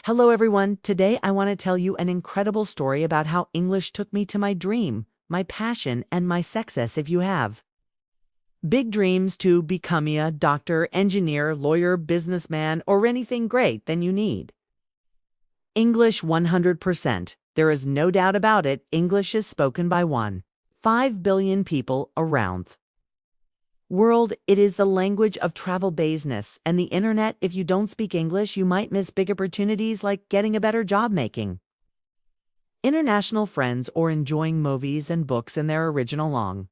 Hello, everyone. Today, I want to tell you an incredible story about how English took me to my dream, my passion, and my success if you have big dreams to become a doctor, engineer, lawyer, businessman, or anything great, then you need English 100%. There is no doubt about it. English is spoken by 1.5 billion people around world. It is the language of travel business and the internet. If you don't speak English, you might miss big opportunities like getting a better job, making international friends, or enjoying movies and books in their original language.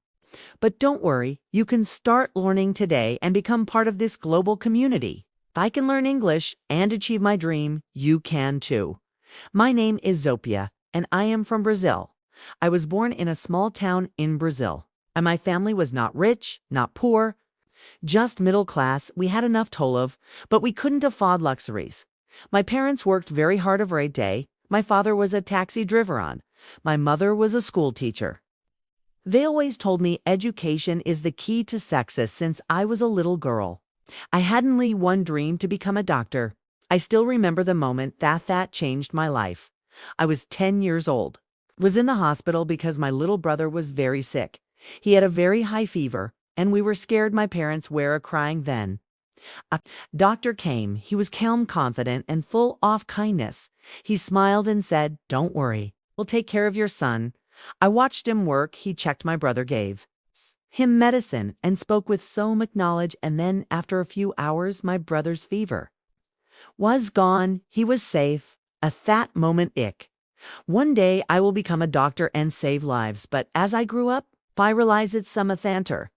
But don't worry, you can start learning today and become part of this global community. If I can learn English and achieve my dream, you can too. My name is Zopia, and I am from Brazil. I was born in a small town in Brazil, and my family was not rich, not poor, just middle class. We had enough to live, but we couldn't afford luxuries. My parents worked very hard every day. My father was a taxi driver. My mother was a school teacher. They always told me education is the key to success since I was a little girl. I had only one dream: to become a doctor. I still remember the moment that changed my life. I was 10 years old. Was in the hospital because my little brother was very sick. He had a very high fever, and we were scared. My parents were crying then. A doctor came. He was calm, confident, and full of kindness. He smiled and said, "Don't worry, we'll take care of your son." I watched him work. He checked my brother, gave him medicine, and spoke with so much knowledge. And then, after a few hours, my brother's fever was gone. He was safe. At that moment, one day I will become a doctor and save lives. But as I grew up, I realized it's some thanter.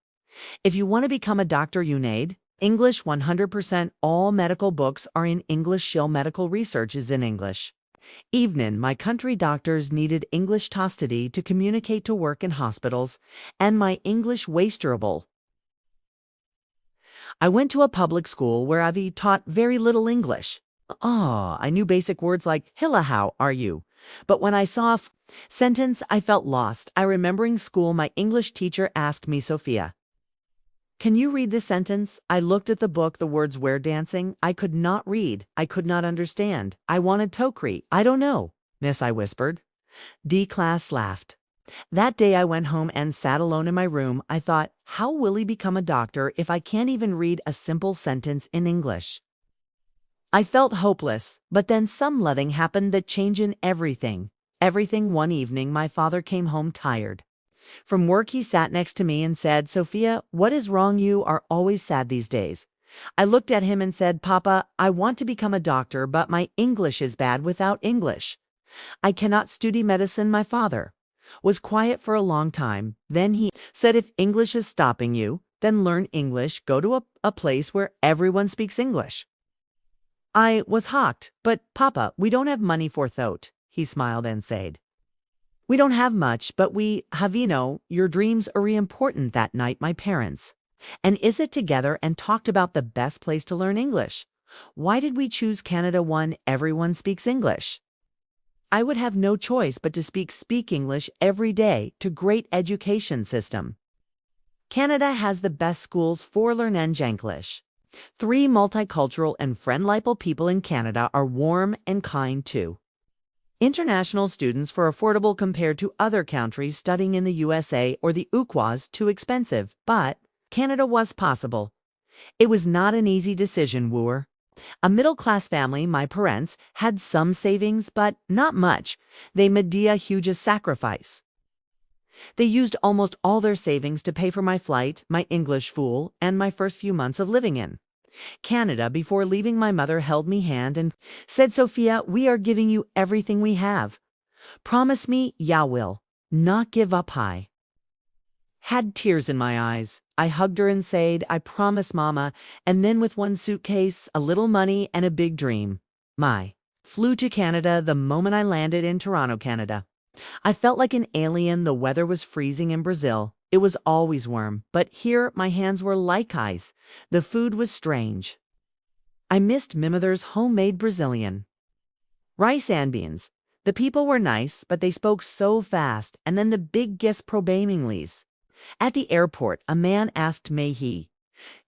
If you want to become a doctor, you need English 100%. All medical books are in English. Shill medical research is in English. Even my country doctors needed English custody to communicate to work in hospitals, and my English was terrible. I went to a public school where I've taught very little English. I knew basic words like "Hilla, how are you?" But when I saw a sentence, I felt lost. I remember in school, my English teacher asked me, "Sophia, can you read this sentence?" I looked at the book. The words were dancing. I could not read. I could not understand. I wanted to cry. "I don't know, miss," I whispered. The class laughed. That day I went home and sat alone in my room. I thought, how will he become a doctor if I can't even read a simple sentence in English? I felt hopeless, but then something happened that changed everything. One evening, my father came home tired from work. He sat next to me and said, "Sophia, what is wrong? You are always sad these days." I looked at him and said, "Papa, I want to become a doctor, but my English is bad. Without English, I cannot study medicine." My father was quiet for a long time. Then he said, "If English is stopping you, then learn English. Go to a place where everyone speaks English." I was shocked. "But Papa, we don't have money for thought." He smiled and said, "We don't have much, but we have, your dreams are important." That night, my parents and is it together and talked about the best place to learn English. Why did we choose Canada? One, everyone speaks English. I would have no choice but to speak English every day. To great education system. Canada has the best schools for learning English. 3, multicultural and friendly people in Canada are warm and kind too. International students for affordable compared to other countries studying in the USA or the UK was too expensive, but Canada was possible. It was not an easy decision. We were a middle-class family. My parents had some savings, but not much. They made a huge sacrifice. They used almost all their savings to pay for my flight, my English school, and my first few months of living in Canada. Before leaving, my mother held me hand and said, "Sophia, we are giving you everything we have. Promise me ya will not give up." I had tears in my eyes. I hugged her and said, "I promise, Mama." And then, with one suitcase, a little money, and a big dream, I flew to Canada. The moment I landed in Toronto, Canada, I felt like an alien. The weather was freezing in Brazil. It was always warm, but here my hands were like ice. The food was strange. I missed my mother's homemade Brazilian rice and beans. The people were nice, but they spoke so fast. And then the big guest problems. At the airport, a man asked me,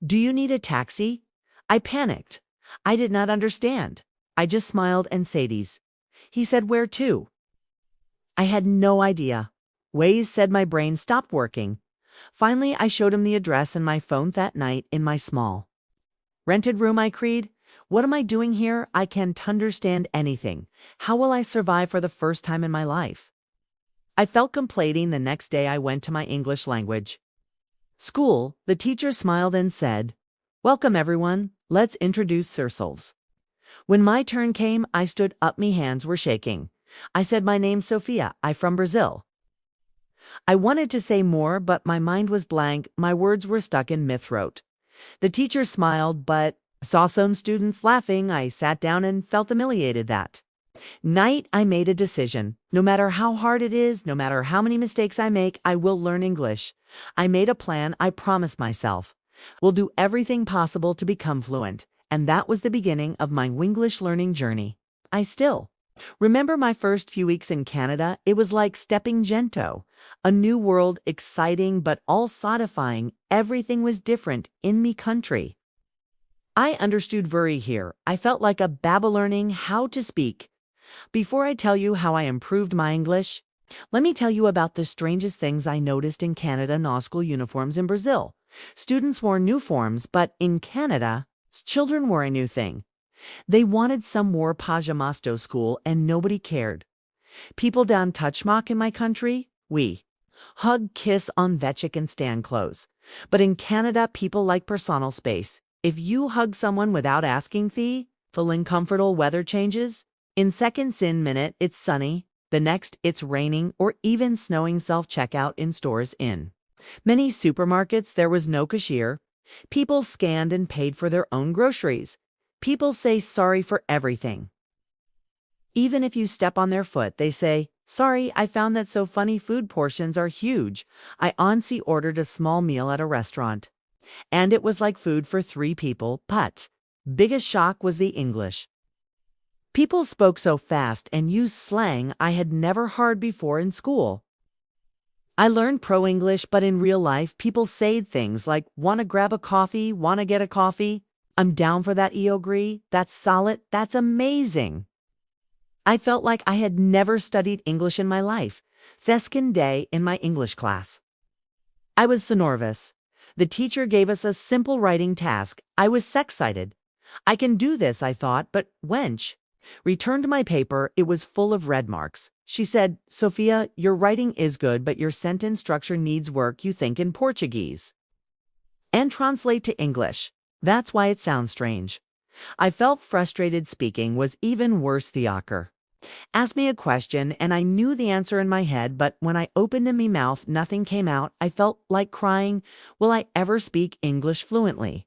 "Do you need a taxi?" I panicked. I did not understand. I just smiled and sadies. He said, "Where to?" I had no idea. Waze said my brain stopped working. Finally, I showed him the address and my phone that night in my small rented room. I cried, "What am I doing here? I can't understand anything. How will I survive for the first time in my life?" I felt complaining. The next day I went to my English language school. The teacher smiled and said, "Welcome everyone. Let's introduce ourselves." When my turn came, I stood up. Me hands were shaking. I said, "My name's Sophia. I from Brazil." I wanted to say more, but my mind was blank. My words were stuck in my throat. The teacher smiled, but saw some students laughing. I sat down and felt humiliated. That night, I made a decision. No matter how hard it is, no matter how many mistakes I make, I will learn English. I made a plan. I promised myself, "Will do everything possible to become fluent." And that was the beginning of my English learning journey. I still remember my first few weeks in Canada. It was like stepping gento. A new world, exciting but all satisfying. Everything was different in me country. I understood very here. I felt like a babble learning how to speak. Before I tell you how I improved my English, let me tell you about the strangest things I noticed in Canada. No school uniforms in Brazil. Students wore new forms, but in Canada, children wore a new thing. They wanted some wore pajamas to school and nobody cared. People don't touch mock in my country. We hug, kiss on vetchik and stand close. But in Canada, people like personal space. If you hug someone without asking feeling comfortable, weather changes. In seconds, in minute, it's sunny. The next, it's raining or even snowing. Self-checkout in stores. In many supermarkets, there was no cashier. People scanned and paid for their own groceries. People say sorry for everything. Even if you step on their foot, they say, "Sorry, I found that so funny." Food portions are huge. I once ordered a small meal at a restaurant, and it was like food for 3 people, but biggest shock was the English. People spoke so fast and used slang I had never heard before in school. I learned pro-English, but in real life, people say things like, "Wanna grab a coffee? Wanna get a coffee? I'm down for that. I agree. That's solid. That's amazing." I felt like I had never studied English in my life. Second day in my English class, I was so nervous. The teacher gave us a simple writing task. I was excited. I can do this, I thought, but wench returned my paper. It was full of red marks. She said, "Sophia, your writing is good, but your sentence structure needs work. You think in Portuguese and translate to English. That's why it sounds strange." I felt frustrated. Speaking was even worse. The ocker asked me a question, and I knew the answer in my head, but when I opened my mouth, nothing came out. I felt like crying. Will I ever speak English fluently?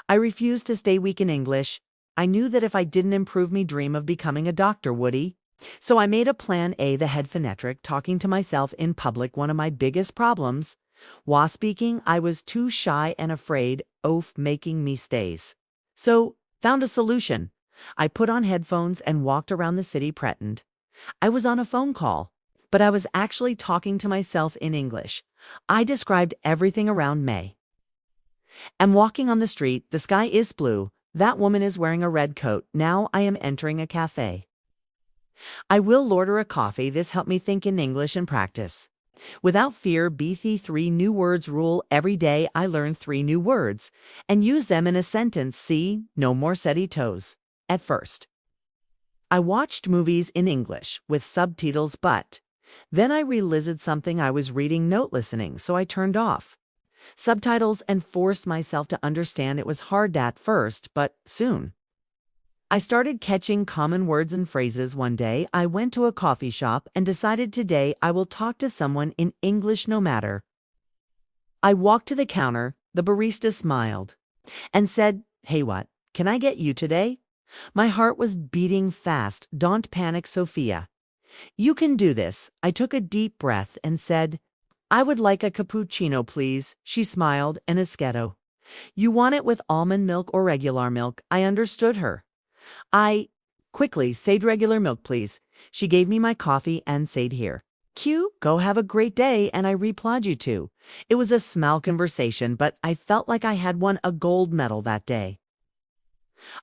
I refused to stay weak in English. I knew that if I didn't improve me dream of becoming a doctor, would he? So I made a plan A. The head phonetic, talking to myself in public. One of my biggest problems was speaking. I was too shy and afraid of making mistakes. So found a solution. I put on headphones and walked around the city. Pretend I was on a phone call, but I was actually talking to myself in English. I described everything around me. I'm walking on the street. The sky is blue. That woman is wearing a red coat. Now I am entering a cafe. I will order a coffee. This helped me think in English and practice without fear. BT 3 new words rule. Every day I learn 3 new words and use them in a sentence. See, no more seti toes. At first, I watched movies in English with subtitles, but then I realized something. I was reading, not listening, so I turned off subtitles and forced myself to understand. It was hard at first, but soon I started catching common words and phrases. One day, I went to a coffee shop and decided today I will talk to someone in English no matter. I walked to the counter. The barista smiled and said, "Hey, what can I get you today?" My heart was beating fast. "Don't panic, Sophia. You can do this." I took a deep breath and said, "I would like a cappuccino, please." She smiled. "An espresso. You want it with almond milk or regular milk?" I understood her. I quickly said, "Regular milk, please." She gave me my coffee and said, "Here. Q, go have a great day," and I replied, "You too." It was a small conversation, but I felt like I had won a gold medal that day.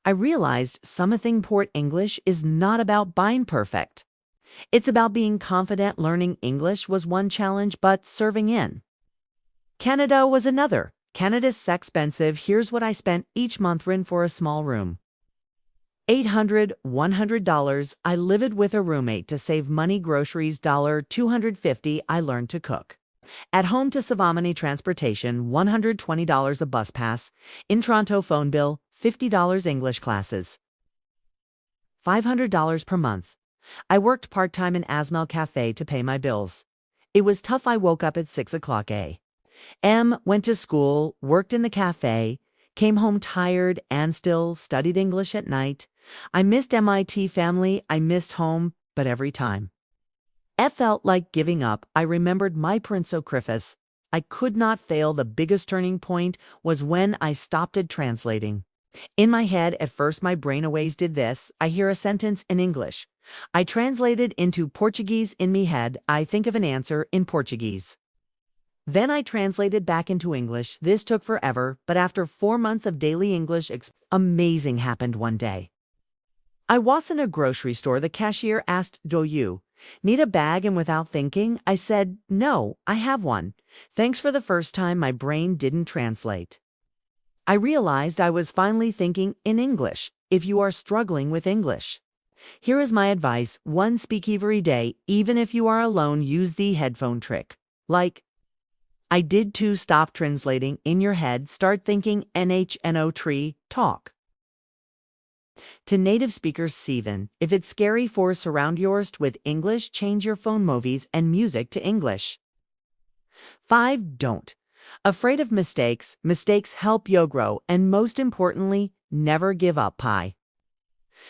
I realized something port English is not about being perfect. It's about being confident. Learning English was one challenge, but serving in Canada was another. Canada's expensive. Here's what I spent each month rent for a small room. $800, $100. I lived with a roommate to save money. Groceries $250. I learned to cook. At home to Savamani transportation, $120 a bus pass. In Toronto phone bill, $50 English classes. $500 per month. I worked part-time in Asmel Cafe to pay my bills. It was tough. I woke up at 6 o'clock a.m., went to school, worked in the cafe, came home tired and still studied English at night. I missed MIT family, I missed home, but every time it felt like giving up, I remembered my Prince O'Criffus. I could not fail. The biggest turning point was when I stopped translating. In my head, at first my brain always did this. I hear a sentence in English. I translated into Portuguese. In me head, I think of an answer in Portuguese. Then I translated back into English. This took forever, but after 4 months of daily English, amazing happened one day. I was in a grocery store. The cashier asked, "Do you need a bag?" And without thinking, I said, "No, I have one." Thanks. For the first time, my brain didn't translate. I realized I was finally thinking in English. If you are struggling with English, here is my advice. 1. Speak every day. Even if you are alone, use the headphone trick. Like I did. 2. Stop translating in your head. Start thinking NHNO tree. Talk to native speakers. 7. If it's scary for surround yourself with English, change your phone movies and music to English. 5. Don't afraid of mistakes. Mistakes help you grow, and most importantly, never give up.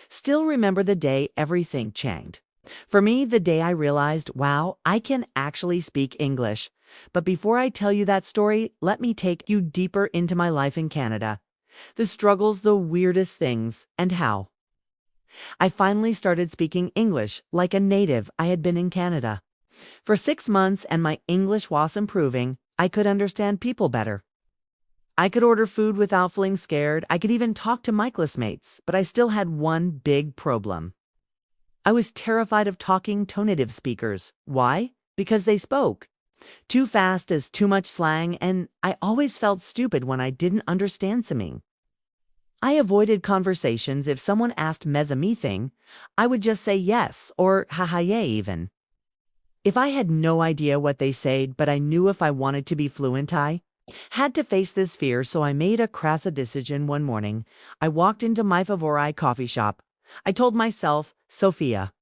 Still remember the day everything changed. For me, the day I realized, wow, I can actually speak English. But before I tell you that story, let me take you deeper into my life in Canada. The struggles, the weirdest things, and how I finally started speaking English like a native. I had been in Canada for 6 months and my English was improving. I could understand people better. I could order food without feeling scared. I could even talk to my classmates, but I still had one big problem. I was terrified of talking to native speakers. Why? Because they spoke too fast, as too much slang, and I always felt stupid when I didn't understand something. I avoided conversations. If someone asked me thing, I would just say yes or haha yeah even. If I had no idea what they said, but I knew if I wanted to be fluent, I had to face this fear. So I made a crass decision one morning. I walked into my favorite coffee shop. I told myself, Sophia,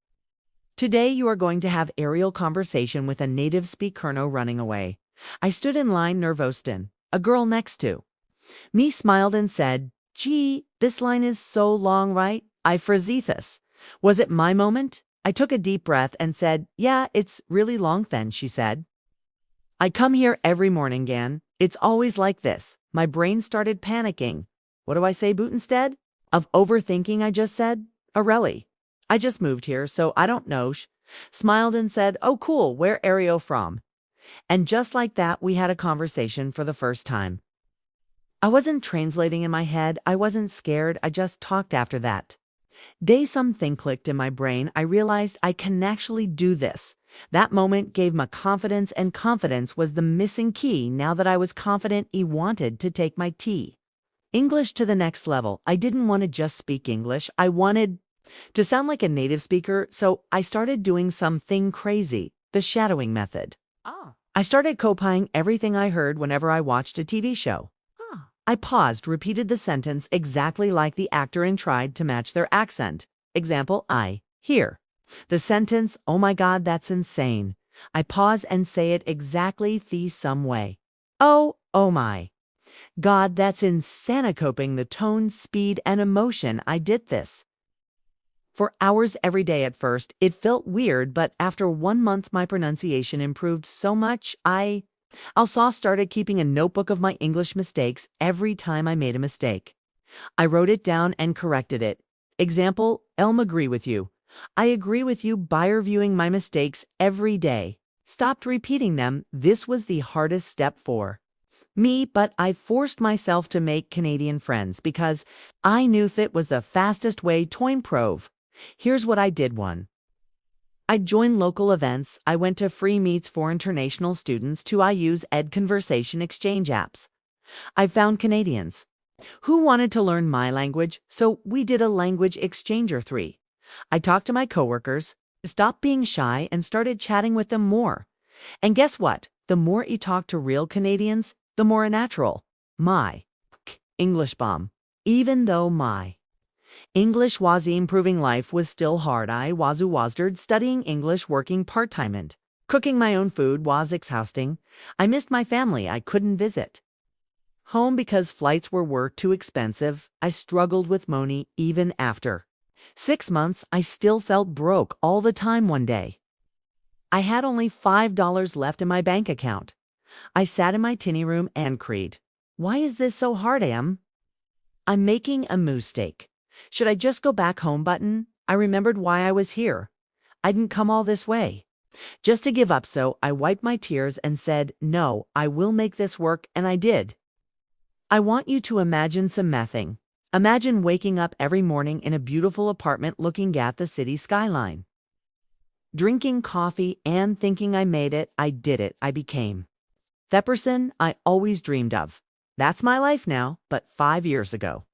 today you are going to have aerial conversation with a native speaker. No running away. I stood in line nervous. A girl next to me smiled and said, "Gee, this line is so long, right?" I froze. Was it my moment? I took a deep breath and said, "Yeah, it's really long then," she said. "I come here every morning, Gan. It's always like this." My brain started panicking. What do I say boot instead of overthinking? I just said, "Aurelie, I just moved here, so I don't know." Smiled and said, "Oh, cool. Where are you from?" And just like that, we had a conversation for the first time. I wasn't translating in my head. I wasn't scared. I just talked. After that day, something clicked in my brain. I realized I can actually do this. That moment gave me confidence, and confidence was the missing key. Now that I was confident, I wanted to take my English to the next level. I didn't want to just speak English. I wanted to sound like a native speaker, so I started doing something crazy, the shadowing method. I started copying everything I heard whenever I watched a TV show. I paused, repeated the sentence exactly like the actor and tried to match their accent. Example, I hear the sentence, "Oh my God, that's insane." I pause and say it exactly the same way. Oh my God, that's insane. Coping the tone, speed, and emotion. I did this for hours every day. At first, it felt weird, but after 1 month, my pronunciation improved so much. I also started keeping a notebook of my English mistakes. Every time I made a mistake, I wrote it down and corrected it. Example, agree with you. I agree with you by reviewing my mistakes every day. Stopped repeating them. This was the hardest step. 4. But I forced myself to make Canadian friends because I knew that was the fastest way to improve. Here's what I did one. I joined local events. I went to free meets for international students to I use Ed conversation exchange apps. I found Canadians who wanted to learn my language, so we did a language exchanger 3. I talked to my coworkers, stopped being shy, and started chatting with them more. And guess what? The more you talk to real Canadians, the more natural. My English bomb. Even though my English was improving, life was still hard. I was wazdered studying English, working part-time, and cooking my own food was exhausting. I missed my family. I couldn't visit home because flights were too expensive. I struggled with money even after 6 months. I still felt broke all the time. One day, I had only $5 left in my bank account. I sat in my tinny room and cried. Why is this so hard? I'm making a mistake. Should I just go back home? Button. I remembered why I was here. I didn't come all this way just to give up, so I wiped my tears and said, no, I will make this work, and I did. I want you to imagine some mathing. Imagine waking up every morning in a beautiful apartment looking at the city skyline, drinking coffee and thinking, I made it, I did it, I became the person I always dreamed of. That's my life now, but 5 years ago,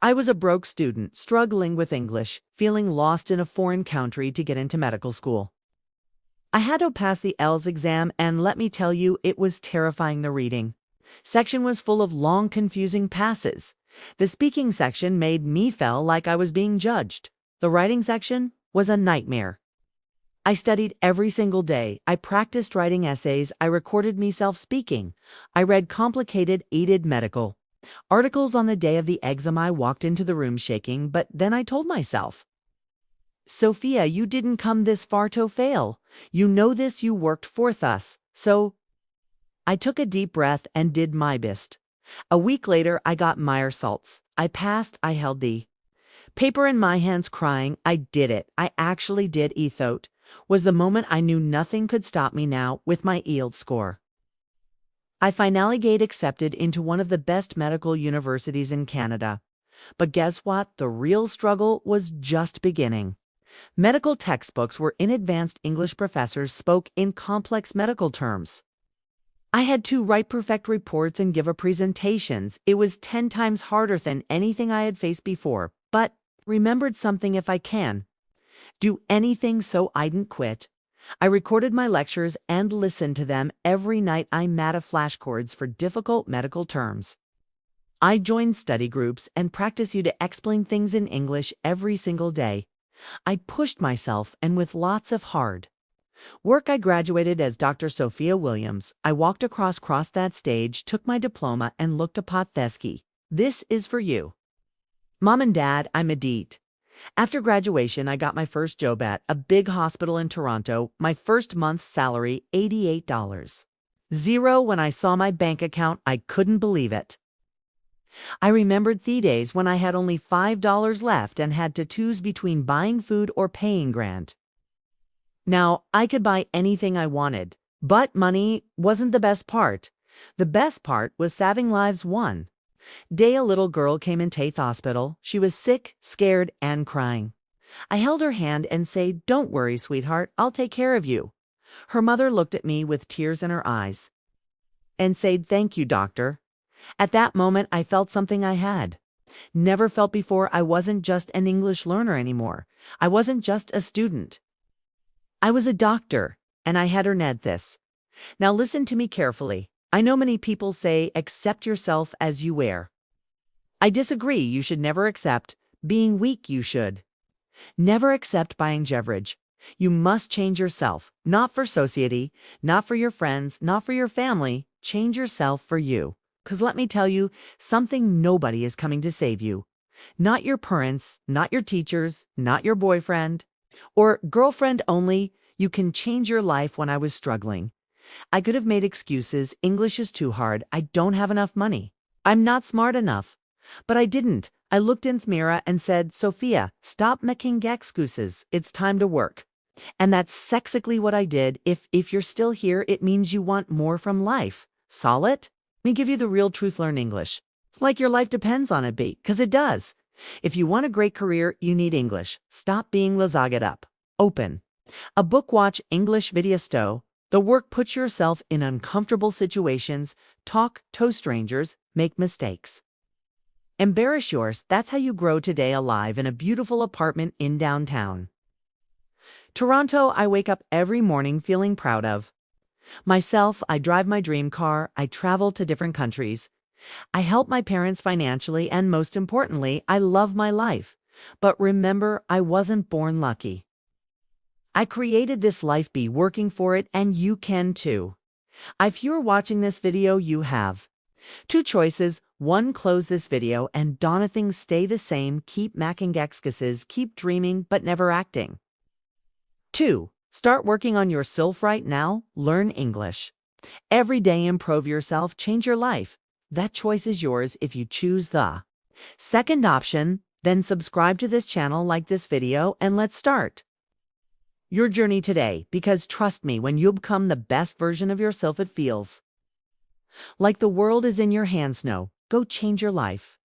I was a broke student, struggling with English, feeling lost in a foreign country to get into medical school. I had to pass the ELS exam, and let me tell you, it was terrifying. The reading section was full of long, confusing passes. The speaking section made me feel like I was being judged. The writing section was a nightmare. I studied every single day. I practiced writing essays. I recorded myself speaking. I read complicated, edited medical articles on the day of the exam. I walked into the room shaking, but then I told myself, Sophia, you didn't come this far to fail. You know this, you worked for us. So I took a deep breath and did my best. A week later, I got my results. I passed. I held the paper in my hands crying. I did it. I actually did. Thought was the moment I knew nothing could stop me now with my ELT score. I finally get accepted into one of the best medical universities in Canada. But guess what? The real struggle was just beginning. Medical textbooks were in advanced English. Professors spoke in complex medical terms. I had to write perfect reports and give presentations. It was 10 times harder than anything I had faced before, but remembered something: if I can do anything, so I didn't quit. I recorded my lectures and listened to them every night. I made flashcards for difficult medical terms. I joined study groups and practiced to explain things in English every single day. I pushed myself, and with lots of hard work, I graduated as Dr. Sophia Williams. I walked across that stage, took my diploma, and looked upon Thesky. This is for you. Mom and Dad, I'm Edith. After graduation, I got my first job at a big hospital in Toronto. My first month's salary, $88. Zero. When I saw my bank account, I couldn't believe it. I remembered the days when I had only $5 left and had to choose between buying food or paying rent. Now, I could buy anything I wanted, but money wasn't the best part. The best part was saving lives. One day, a little girl came into the hospital. She was sick, scared, and crying. I held her hand and said, "Don't worry, sweetheart, I'll take care of you." Her mother looked at me with tears in her eyes and said, "Thank you, doctor." At that moment, I felt something I had never felt before. I wasn't just an English learner anymore. I wasn't just a student. I was a doctor, and I had earned this. Now listen to me carefully. I know many people say, accept yourself as you are. I disagree. You should never accept being weak. You should never accept buying beverage. You must change yourself, not for society, not for your friends, not for your family. Change yourself for you. Because let me tell you something, nobody is coming to save you. Not your parents, not your teachers, not your boyfriend or girlfriend only. You can change your life. When I was struggling, I could have made excuses. English is too hard. I don't have enough money. I'm not smart enough. But I didn't. I looked in the mirror and said, Sophia, stop making excuses. It's time to work. And that's exactly what I did. If you're still here, it means you want more from life. Solid? me give you the real truth, learn English. Like your life depends on it, because it does. If you want a great career, you need English. Stop being lazaget up. Open. A book watch English video sto. The work puts yourself in uncomfortable situations, talk to strangers, make mistakes. Embarrass yours, that's how you grow today alive in a beautiful apartment in downtown Toronto. I wake up every morning feeling proud of myself. I drive my dream car. I travel to different countries. I help my parents financially, and most importantly, I love my life. But remember, I wasn't born lucky. I created this life, be working for it, and you can too. If you're watching this video, you have two choices. One, close this video and don't things stay the same, keep making excuses, keep dreaming but never acting. Two, start working on yourself right now, learn English. Every day improve yourself, change your life. That choice is yours if you choose the second option. Then subscribe to this channel, like this video, and let's start your journey today, because trust me, when you become the best version of yourself, it feels like the world is in your hands. Now, go change your life.